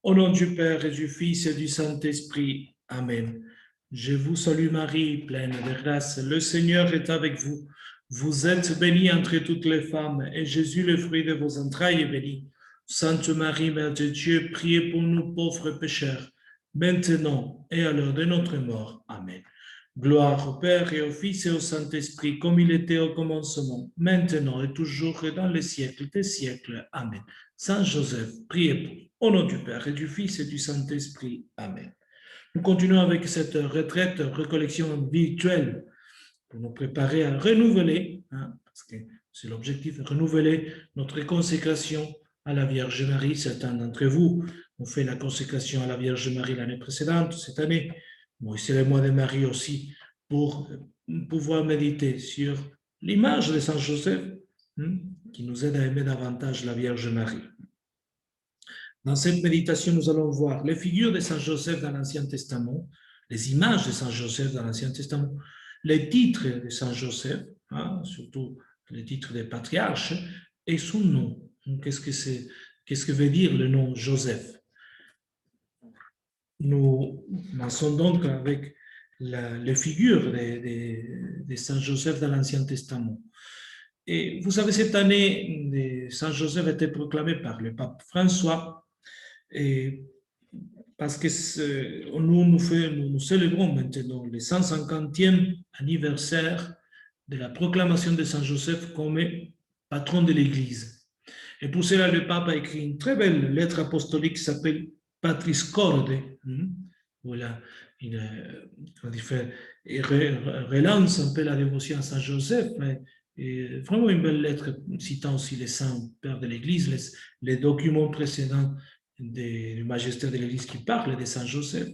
Au nom du Père et du Fils et du Saint-Esprit. Amen. Je vous salue Marie, pleine de grâce. Le Seigneur est avec vous. Vous êtes bénie entre toutes les femmes, et Jésus, le fruit de vos entrailles, est béni. Sainte Marie, Mère de Dieu, priez pour nous pauvres pécheurs, maintenant et à l'heure de notre mort. Amen. Gloire au Père et au Fils et au Saint-Esprit, comme il était au commencement, maintenant et toujours et dans les siècles des siècles. Amen. Saint Joseph, priez pour nous. Au nom du Père et du Fils et du Saint-Esprit. Amen. Nous continuons avec cette retraite, recollection virtuelle pour nous préparer à renouveler, parce que c'est l'objectif, renouveler notre consécration à la Vierge Marie. Certains d'entre vous ont fait la consécration à la Vierge Marie l'année précédente, cette année. Bon, c'est le mois de Marie aussi pour pouvoir méditer sur l'image de Saint Joseph qui nous aide à aimer davantage la Vierge Marie. Dans cette méditation, nous allons voir les figures de Saint Joseph dans l'Ancien Testament, les images de Saint Joseph dans l'Ancien Testament, les titres de Saint Joseph, surtout les titres des patriarches, et son nom. Qu'est-ce que veut dire le nom Joseph? Nous commençons donc avec les figures de Saint Joseph dans l'Ancien Testament. Et vous savez, cette année, Saint Joseph a été proclamé par le pape François, et parce que nous célébrons maintenant le 150e anniversaire de la proclamation de Saint Joseph comme patron de l'Église. Et pour cela, le pape a écrit une très belle lettre apostolique qui s'appelle Patris Corde. Voilà, il relance un peu la dévotion à Saint Joseph, mais vraiment une belle lettre citant aussi les saints pères de l'Église, les documents précédents du magistère de l'Église qui parle de Saint Joseph.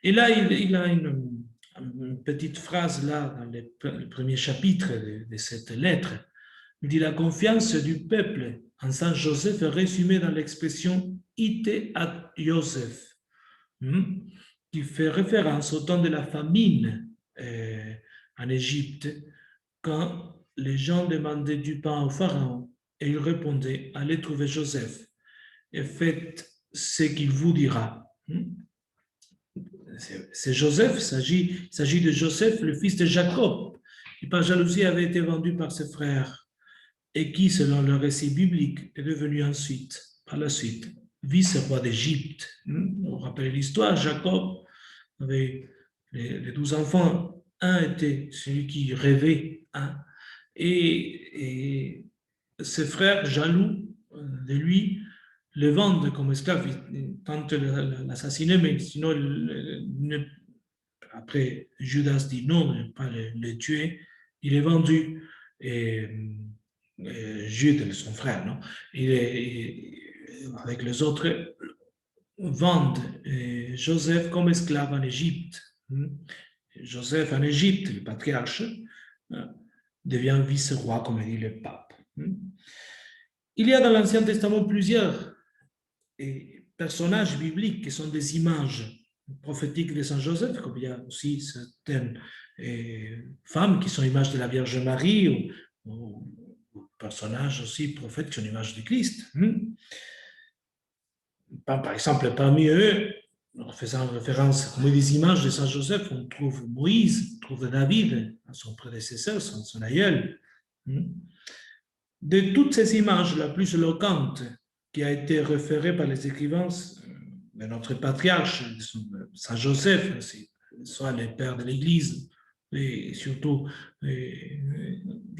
Et là, il a une petite phrase là dans le premier chapitre de cette lettre. Il dit: la confiance du peuple en Saint Joseph est résumée dans l'expression ite ad Joseph, qui fait référence au temps de la famine en Égypte, quand les gens demandaient du pain au pharaon et il répondait: allez trouver Joseph et faites ce qu'il vous dira. C'est Joseph, il s'agit de Joseph, le fils de Jacob, qui par jalousie avait été vendu par ses frères et qui, selon le récit biblique, est devenu ensuite, par la suite, vice-roi d'Égypte. On rappelle l'histoire, Jacob avait les 12 enfants, un était celui qui rêvait, et ses frères, jaloux de lui, le vendent comme esclave. Ils tentent l'assassiner, mais sinon, après, Judas dit non, ne pas le tuer. Il est vendu. Et Jude, son frère, non? Avec les autres, vendent Joseph comme esclave en Égypte. Joseph en Égypte, le patriarche, devient vice-roi, comme dit le pape. Il y a dans l'Ancien Testament plusieurs personnages bibliques qui sont des images prophétiques de Saint Joseph, comme il y a aussi certaines femmes qui sont images de la Vierge Marie, ou personnages aussi prophètes qui sont images du Christ. Par exemple, parmi eux, en faisant référence comme des images de Saint Joseph, on trouve Moïse, on trouve David, son prédécesseur, son aïeul. De toutes ces images, la plus éloquente qui a été référée par les écrivains de notre patriarche, Saint Joseph, soit les pères de l'Église, et surtout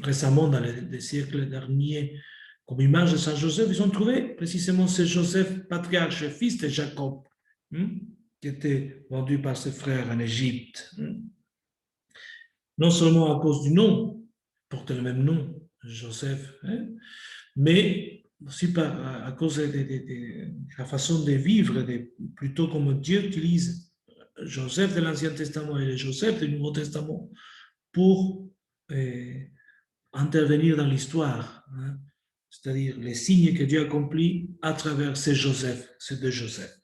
récemment dans les siècles derniers, comme image de Saint Joseph, ils ont trouvé précisément ce Joseph, patriarche, fils de Jacob, qui était vendu par ses frères en Égypte. Non seulement à cause du nom, porte le même nom, Joseph, mais aussi à cause de la façon de vivre, plutôt comme Dieu utilise Joseph de l'Ancien Testament et le Joseph du Nouveau Testament pour intervenir dans l'histoire, c'est-à-dire les signes que Dieu accomplit à travers ces deux Joseph.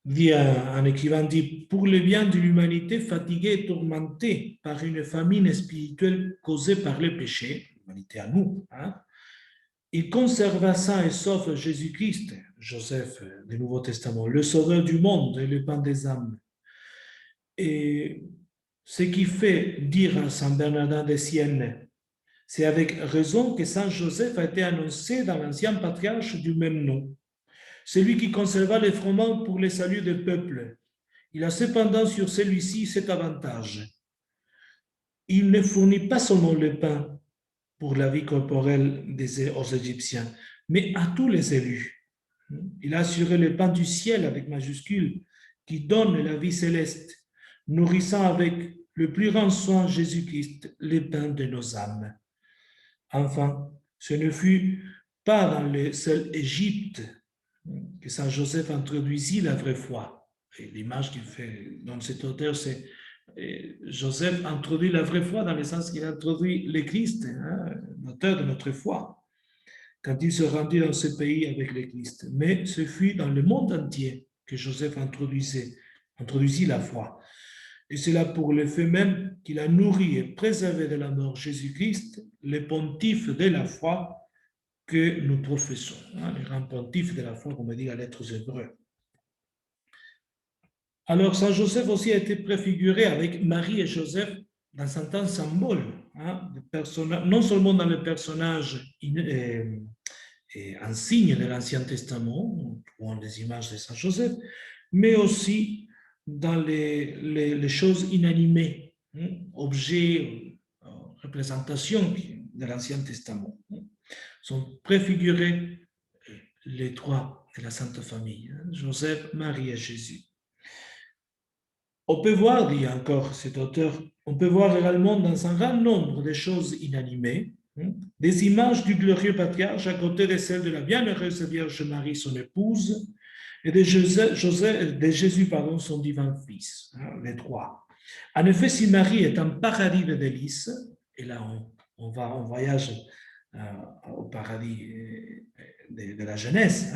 Un écrivain dit: pour le bien de l'humanité fatiguée et tourmentée par une famine spirituelle causée par le péché, l'humanité à nous, il conserva sain et sauf Jésus-Christ, Joseph du Nouveau Testament, le sauveur du monde et le pain des âmes. Et ce qui fait dire à Saint Bernardin de Sienne, c'est avec raison que Saint Joseph a été annoncé dans l'ancien patriarche du même nom. Celui qui conserva les froment pour le salut des peuples. Il a cependant sur celui-ci cet avantage. Il ne fournit pas seulement le pain pour la vie corporelle aux Égyptiens, mais à tous les élus. Il a assuré le pain du ciel avec majuscule, qui donne la vie céleste, nourrissant avec le plus grand soin Jésus-Christ les pains de nos âmes. Enfin, ce ne fut pas dans le seul Égypte que Saint Joseph introduisit la vraie foi. Et l'image qu'il fait dans cet auteur, c'est Joseph introduit la vraie foi dans le sens qu'il introduit le Christ, l'auteur de notre foi, quand il se rendit dans ce pays avec le Christ. Mais ce fut dans le monde entier que Joseph introduisit la foi. Et c'est là pour le fait même qu'il a nourri et préservé de la mort Jésus-Christ, le pontife de la foi que nous professons, le grand pontife de la foi, comme dit la lettre aux Hébreux. Alors, Saint Joseph aussi a été préfiguré avec Marie et Joseph dans certains symboles, non seulement dans le personnage insigne de l'Ancien Testament, ou des images de Saint Joseph, mais aussi dans les choses inanimées, objets, représentations de l'Ancien Testament. Sont préfigurés les trois de la Sainte Famille, Joseph, Marie et Jésus. On peut voir, dit encore cet auteur, on peut voir également dans un grand nombre de choses inanimées, des images du glorieux patriarche à côté de celles de la bienheureuse Vierge Marie, son épouse, et de Jésus, son divin Fils, les trois. En effet, si Marie est un paradis de délices, et là on voyage au paradis de la jeunesse,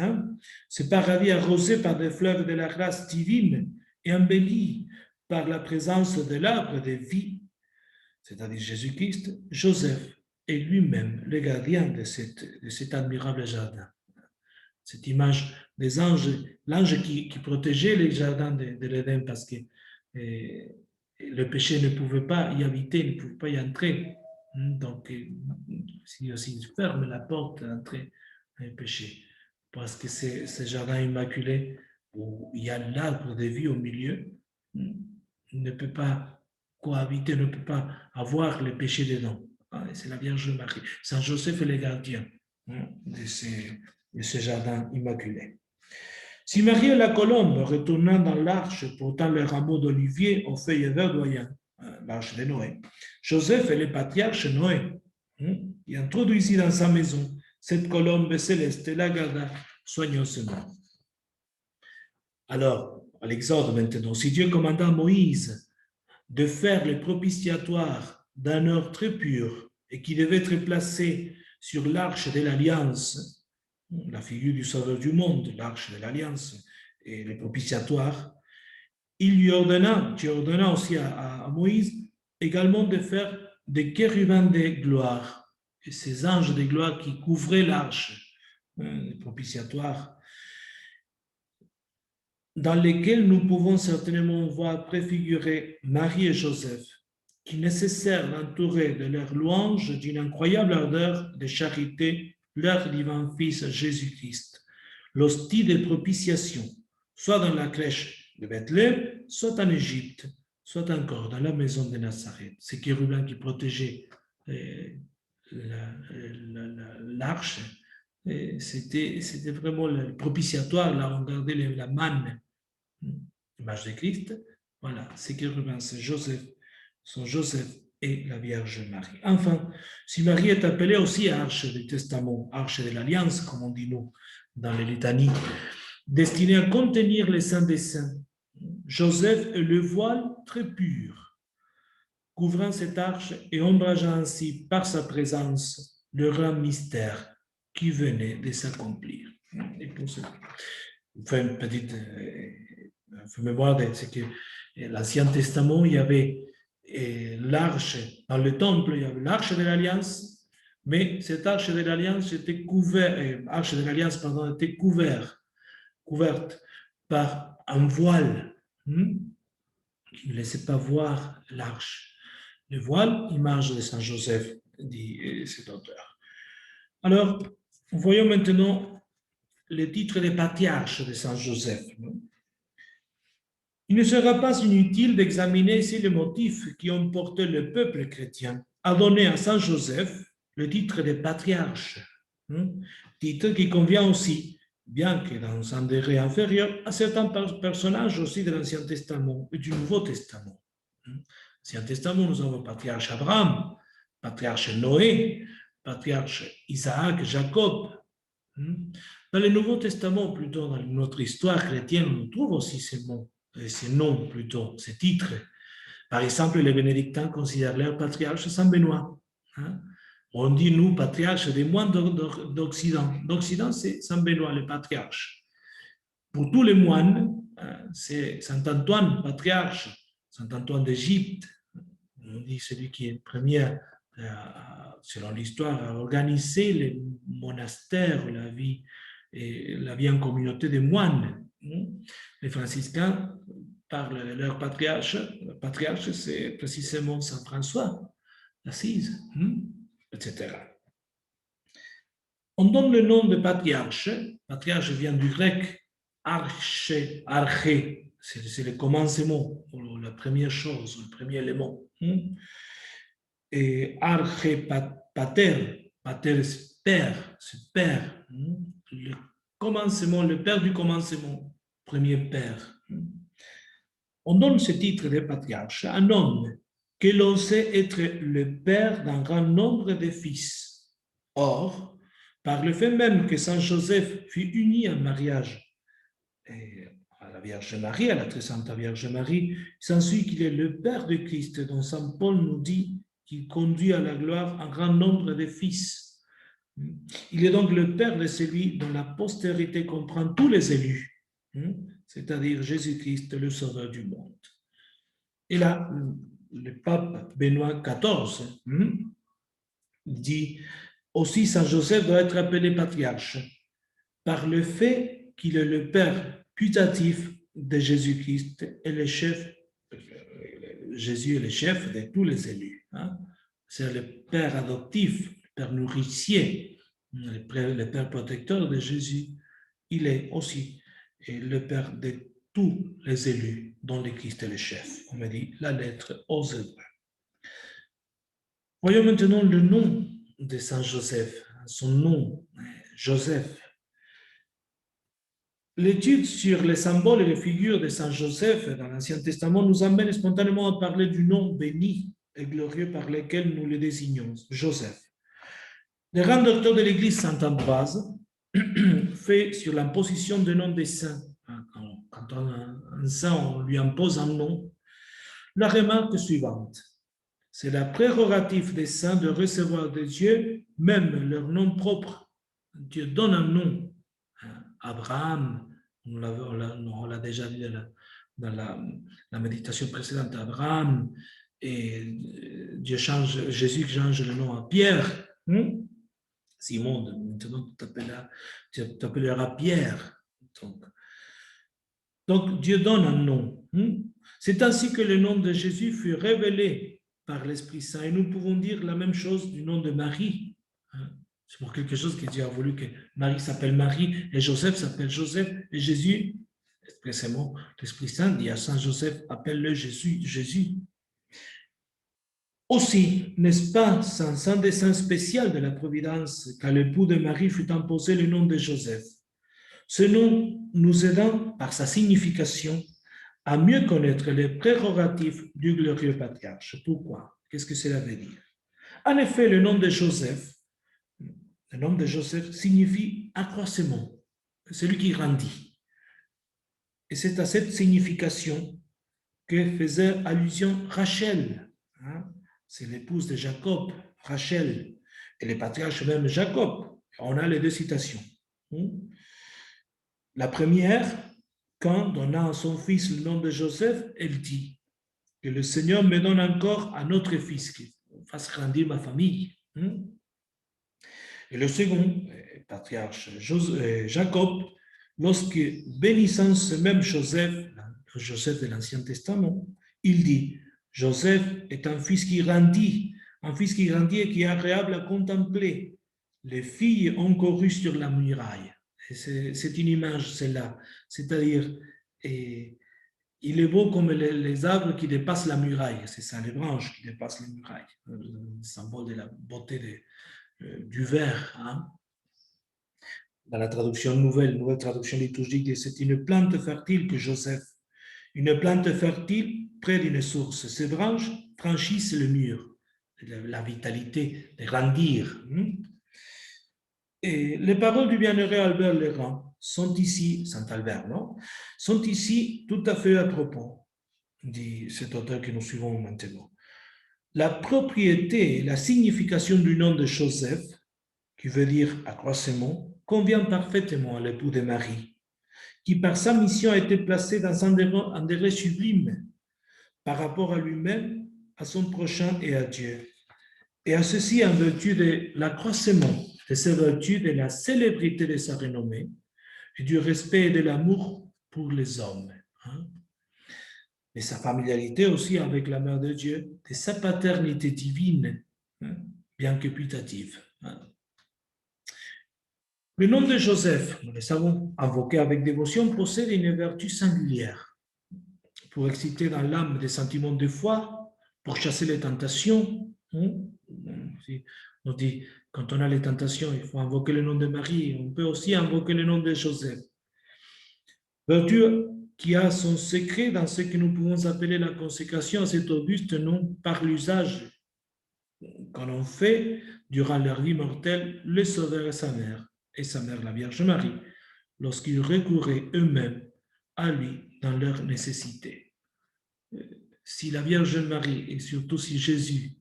ce paradis arrosé par des fleuves de la grâce divine et embelli par la présence de l'arbre de vie, c'est-à-dire Jésus-Christ, Joseph est lui-même le gardien de cet admirable jardin. Cette image des anges, l'ange qui protégeait les jardins de l'Éden parce que le péché ne pouvait pas y habiter, ne pouvait pas y entrer. Donc, s'il ferme la porte d'entrée à un péché, parce que ce jardin immaculé où il y a l'arbre de vie au milieu, ne peut pas cohabiter, ne peut pas avoir le péché dedans. C'est la Vierge Marie. Saint Joseph est le gardien de ce jardin immaculé. Si Marie et la colombe, retournant dans l'arche, portant le rameau d'olivier aux feuilles verdoyantes, l'arche de Noé, Joseph est le patriarche Noé, qui introduisit dans sa maison cette colombe céleste et la garda soigneusement. Alors, à l'Exode maintenant, si Dieu commanda à Moïse de faire le propitiatoire d'un or très pur et qui devait être placé sur l'arche de l'Alliance, la figure du Sauveur du monde, l'arche de l'Alliance et le propitiatoire, Dieu ordonna aussi à Moïse également de faire des chérubins de gloire, et ces anges de gloire qui couvraient l'arche, le propitiatoire, dans lesquels nous pouvons certainement voir préfigurer Marie et Joseph, qui nécessaire d'entourer de leur louange d'une incroyable ardeur de charité leur divin Fils Jésus-Christ, l'hostie de propitiation, soit dans la crèche de Bethléem, soit en Égypte, soit encore dans la maison de Nazareth. Ces chérubins qui protégeaient l'arche, c'était vraiment le propitiatoire, là on gardait la manne, l'image de Christ. Voilà, ces chérubins, c'est Joseph et la Vierge Marie. Enfin, si Marie est appelée aussi arche du testament, arche de l'alliance, comme on dit nous dans les litanies, destinée à contenir les saints des saints, Joseph est le voile très pur, couvrant cette arche et ombrageant ainsi par sa présence le grand mystère qui venait de s'accomplir. Et pour ça, je fais une petite mémoire de ce que l'Ancien Testament, il y avait l'arche dans le temple, il y avait l'arche de l'Alliance, mais cette arche de l'Alliance était couverte, était couverte couverte par un voile qui ne laissait pas voir l'arche. Le voile, image de Saint Joseph, dit cet auteur. Alors, voyons maintenant le titre de patriarche de Saint Joseph. Il ne sera pas inutile d'examiner ici les motifs qui ont porté le peuple chrétien à donner à Saint Joseph le titre de patriarche, titre qui convient aussi, bien que dans un degré inférieur, à certains personnages aussi de l'Ancien Testament et du Nouveau Testament. Dans l'Ancien Testament, nous avons le patriarche Abraham, patriarche Noé, patriarche Isaac, Jacob. Dans le Nouveau Testament, plutôt dans notre histoire chrétienne, on trouve aussi ces noms plutôt, ces titres. Par exemple, les bénédictins considèrent leur patriarche Saint Benoît. On dit, nous, patriarches des moines d'Occident. D'Occident, c'est Saint Benoît, le patriarche. Pour tous les moines, c'est Saint Antoine, patriarche, Saint Antoine d'Égypte. On dit celui qui est le premier, selon l'histoire, à organiser les monastères, la vie en communauté des moines. Les franciscains parlent de leur patriarche. Le patriarche, c'est précisément Saint François d'Assise, etc. On donne le nom de patriarche. Patriarche vient du grec arche, c'est le commencement, la première chose, le premier élément. Et arche pater, c'est père, c'est père. Le commencement, le père du commencement, premier père. On donne ce titre de patriarche à un homme que l'on sait être le père d'un grand nombre de fils. Or, par le fait même que Saint Joseph fut uni en mariage à la Vierge Marie, à la très sainte Vierge Marie, il s'ensuit qu'il est le père de Christ, dont Saint Paul nous dit qu'il conduit à la gloire un grand nombre de fils. Il est donc le père de celui dont la postérité comprend tous les élus, c'est-à-dire Jésus-Christ, le Sauveur du monde. Et là, le pape Benoît XIV dit aussi Saint Joseph doit être appelé patriarche par le fait qu'il est le père putatif de Jésus-Christ et le chef, Jésus est le chef de tous les élus. C'est le père adoptif, le père nourricier, le père protecteur de Jésus. Il est aussi le père de tous les élus dont le Christ est le chef. On me dit la lettre aux Hébreux. Voyons maintenant le nom de Saint Joseph, son nom, Joseph. L'étude sur les symboles et les figures de Saint Joseph dans l'Ancien Testament nous amène spontanément à parler du nom béni et glorieux par lequel nous le désignons, Joseph. Le grand docteur de l'Église, Saint Ambroise, fait sur l'imposition de noms des saints. Quand un saint, on lui impose un nom, la remarque suivante. C'est la prérogative des saints de recevoir de Dieu même leur nom propre. Dieu donne un nom. Abraham, on l'a déjà dit dans la méditation précédente, Abraham, et Jésus change le nom à Pierre. Simon, maintenant tu t'appelleras Pierre. Donc, Dieu donne un nom. C'est ainsi que le nom de Jésus fut révélé par l'Esprit Saint. Et nous pouvons dire la même chose du nom de Marie. C'est pour quelque chose que Dieu a voulu que Marie s'appelle Marie et Joseph s'appelle Joseph. Et Jésus, expressément, l'Esprit Saint dit à Saint Joseph, appelle-le Jésus. Aussi, n'est-ce pas sans dessein spécial de la Providence qu'à l'époux de Marie fut imposé le nom de Joseph. Ce nom nous aidant par sa signification à mieux connaître les prérogatives du glorieux patriarche. Pourquoi? Qu'est-ce que cela veut dire? En effet, le nom de Joseph signifie accroissement, celui qui grandit. Et c'est à cette signification que faisait allusion Rachel. C'est l'épouse de Jacob, Rachel, et le patriarche même Jacob. On a les deux citations. La première, quand donnant à son fils le nom de Joseph, elle dit que le Seigneur me donne encore un autre fils qui fasse grandir ma famille. Et le second, le patriarche Jacob, lorsque, bénissant ce même Joseph, le Joseph de l'Ancien Testament, il dit, Joseph est un fils qui grandit et qui est agréable à contempler. Les filles ont couru sur la muraille. C'est une image, celle-là. C'est-à-dire, il est beau comme les arbres qui dépassent la muraille. C'est ça, les branches qui dépassent les murailles. Le symbole de la beauté du verre. Hein. Dans la traduction nouvelle traduction liturgique, c'est une plante fertile que Joseph. Une plante fertile près d'une source. Ses branches franchissent le mur. La vitalité de grandir. Et les paroles du bienheureux Albert Legrand sont ici, Saint-Albert, non? Sont ici tout à fait à propos, dit cet auteur que nous suivons maintenant. La propriété et la signification du nom de Joseph, qui veut dire accroissement, convient parfaitement à l'époux de Marie, qui par sa mission a été placé dans un degré sublime par rapport à lui-même, à son prochain et à Dieu. Et à ceci en vertu de l'accroissement de ses vertus, de la célébrité de sa renommée, et du respect et de l'amour pour les hommes. Hein? Et sa familiarité aussi avec la Mère de Dieu, de sa paternité divine, hein? Bien que putative. Hein? Le nom de Joseph, nous le savons, invoqué avec dévotion, possède une vertu singulière pour exciter dans l'âme des sentiments de foi, pour chasser les tentations. On dit, quand on a les tentations, il faut invoquer le nom de Marie. On peut aussi invoquer le nom de Joseph. Vertu qui a son secret dans ce que nous pouvons appeler la consécration à cet auguste nom par l'usage qu'on en fait durant leur vie mortelle le Sauveur et sa mère la Vierge Marie, lorsqu'ils recouraient eux-mêmes à lui dans leur nécessité. Si la Vierge Marie et surtout si Jésus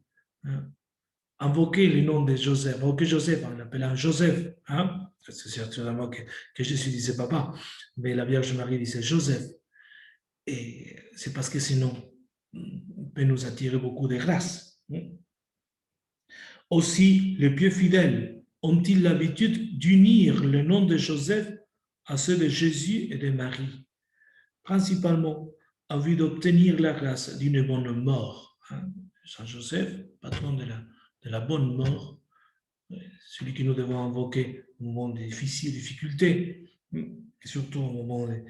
invoquait le nom de Joseph, invoquait Joseph en l'appelant Joseph, hein? C'est certainement que Jésus disait papa, mais la Vierge Marie disait Joseph. Et c'est parce que sinon, peut nous attirer beaucoup de grâce. Aussi, les pieux fidèles ont-ils l'habitude d'unir le nom de Joseph à ceux de Jésus et de Marie, principalement en vue d'obtenir la grâce d'une bonne mort. Saint Joseph, patron de la bonne mort, celui que nous devons invoquer au moment des difficultés, et surtout au moment de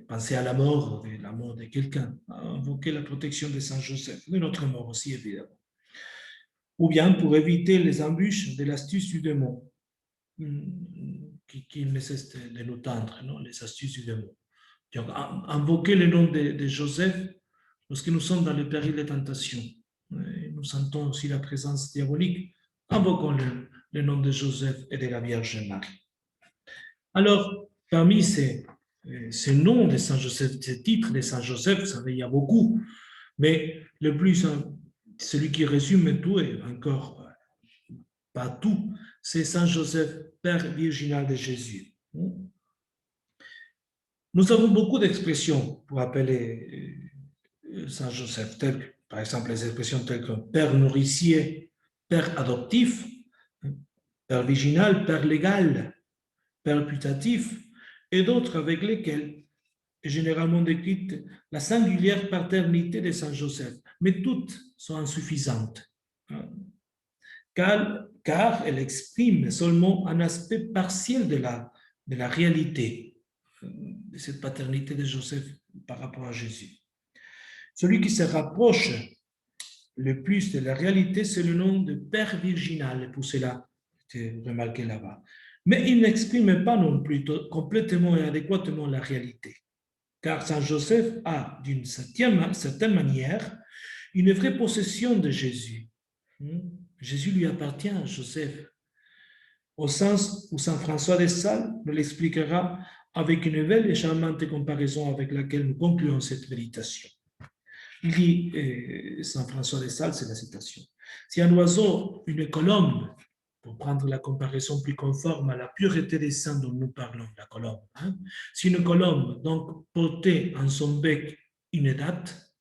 penser à la mort de quelqu'un, invoquer la protection de Saint Joseph, de notre mort aussi évidemment. Ou bien pour éviter les embûches de l'astuce du démon, qui ne cesse de nous tendre, non? Les astuces du démon. Donc, invoquer le nom de Joseph lorsque nous sommes dans le péril des tentations. Nous sentons aussi la présence diabolique. Invoquons le nom de Joseph et de la Vierge Marie. Alors, parmi ces noms de Saint Joseph, ces titres de Saint Joseph, vous savez, il y a beaucoup, mais le plus, celui qui résume tout, et encore pas tout, c'est Saint Joseph, Père virginal de Jésus. Nous avons beaucoup d'expressions pour appeler Saint Joseph, par exemple les expressions telles que Père nourricier, Père adoptif, Père virginal, Père légal, Père putatif, et d'autres avec lesquelles est généralement décrite la singulière paternité de Saint Joseph, mais toutes sont insuffisantes, car elles expriment seulement un aspect partiel de la réalité de cette paternité de Joseph par rapport à Jésus. Celui qui se rapproche le plus de la réalité, c'est le nom de Père virginal, pour cela, c'est remarqué là-bas. Mais il n'exprime pas non plus complètement et adéquatement la réalité, car Saint Joseph a, d'une certaine manière, une vraie possession de Jésus. Jésus lui appartient à Joseph, au sens où Saint François de Sales nous l'expliquera avec une belle et charmante comparaison avec laquelle nous concluons cette méditation. Il dit, Saint François de Sales, c'est la citation, si un oiseau, une colombe, pour prendre la comparaison plus conforme à la pureté des saints dont nous parlons, la colombe, si une colombe donc portait en son bec une date,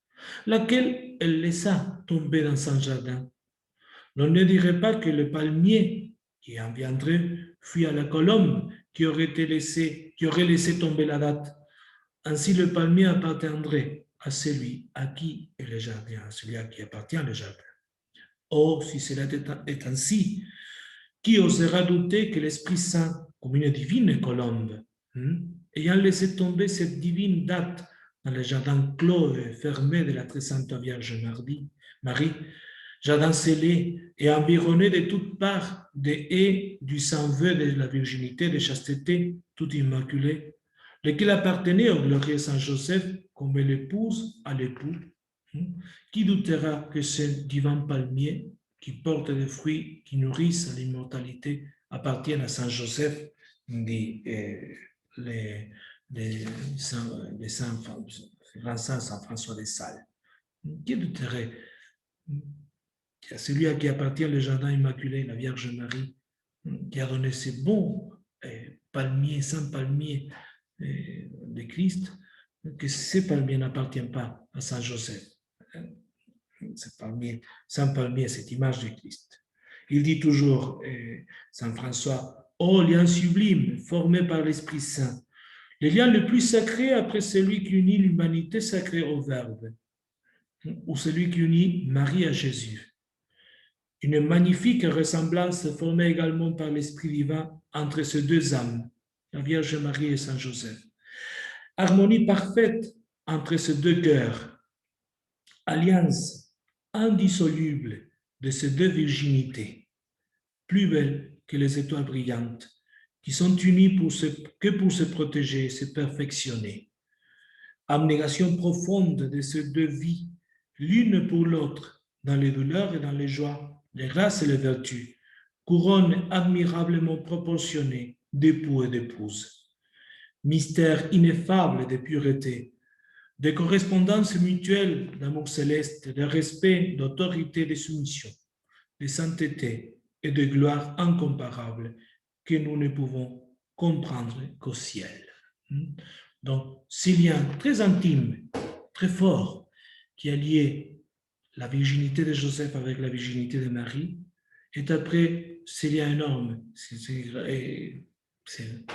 laquelle elle laissa tomber dans son jardin, l'on ne dirait pas que le palmier qui en viendrait fuit à la colombe qui aurait laissé tomber la date. Ainsi, le palmier appartiendrait à celui à qui est le jardin, à celui à qui appartient le jardin. Or, si cela est ainsi, qui osera douter que l'Esprit Saint, comme une divine colombe, ayant laissé tomber cette divine date dans le jardin clos et fermé de la très sainte Vierge Marie, jardin scellé et environné de toutes parts des haies du sang-vœu de la virginité, de chasteté, tout immaculée, lequel appartenait au glorieux Saint Joseph comme l'épouse à l'époux. Qui doutera que ce divin palmier qui porte des fruits qui nourrissent l'immortalité appartienne à Saint Joseph, dit les saints Saint François de Sales. Qui douterait à celui à qui appartient le jardin immaculé, la Vierge Marie, qui a donné ces bons palmiers, saint palmiers de Christ, que ces palmiers n'appartiennent pas à Saint Joseph. Saint palmier, cette image de Christ. Il dit toujours, Saint François, « Oh, lien sublime, formé par l'Esprit Saint, le lien le plus sacré après celui qui unit l'humanité sacrée au Verbe, ou celui qui unit Marie à Jésus. Une magnifique ressemblance formée également par l'Esprit divin entre ces deux âmes, la Vierge Marie et Saint Joseph. Harmonie parfaite entre ces deux cœurs, alliance indissoluble de ces deux virginités, plus belles que les étoiles brillantes, qui sont unies pour se protéger et se perfectionner. Abnégation profonde de ces deux vies, l'une pour l'autre, dans les douleurs et dans les joies, les grâces et les vertus, couronne admirablement proportionnée d'époux et d'épouses. Mystère ineffable de pureté, de correspondance mutuelle d'amour céleste, de respect, d'autorité, de soumission, de sainteté et de gloire incomparable que nous ne pouvons comprendre qu'au ciel. Donc, ces liens très intimes, très forts, qui a lié la virginité de Joseph avec la virginité de Marie, est après ces liens énormes, c'est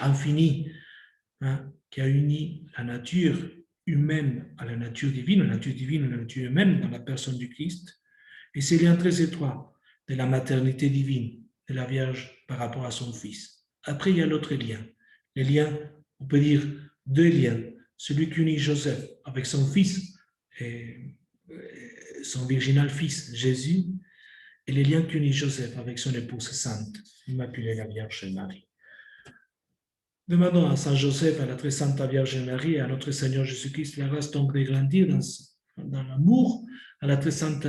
infini, qui a uni la nature humaine à la nature divine à la nature humaine dans la personne du Christ, et ces liens très étroits de la maternité divine de la Vierge par rapport à son Fils. Après, il y a l'autre lien. Les liens, on peut dire deux liens. Celui qui unit Joseph avec son Fils, et son virginal Fils, Jésus, et les liens qui unit Joseph avec son épouse sainte, Immaculée la Vierge Marie. Demandons à Saint Joseph, à la très sainte Vierge Marie et à notre Seigneur Jésus-Christ la grâce donc de grandir dans l'amour à la très sainte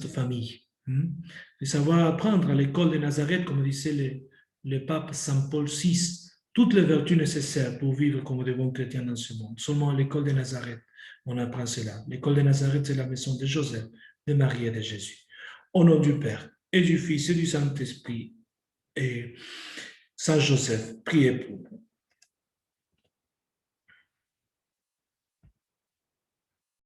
famille. De savoir apprendre à l'école de Nazareth, comme disait le pape Saint Paul VI, toutes les vertus nécessaires pour vivre comme de bons chrétiens dans ce monde. Seulement à l'école de Nazareth, on apprend cela. L'école de Nazareth, c'est la maison de Joseph, de Marie et de Jésus. Au nom du Père et du Fils et du Saint-Esprit, et Saint Joseph, priez pour nous.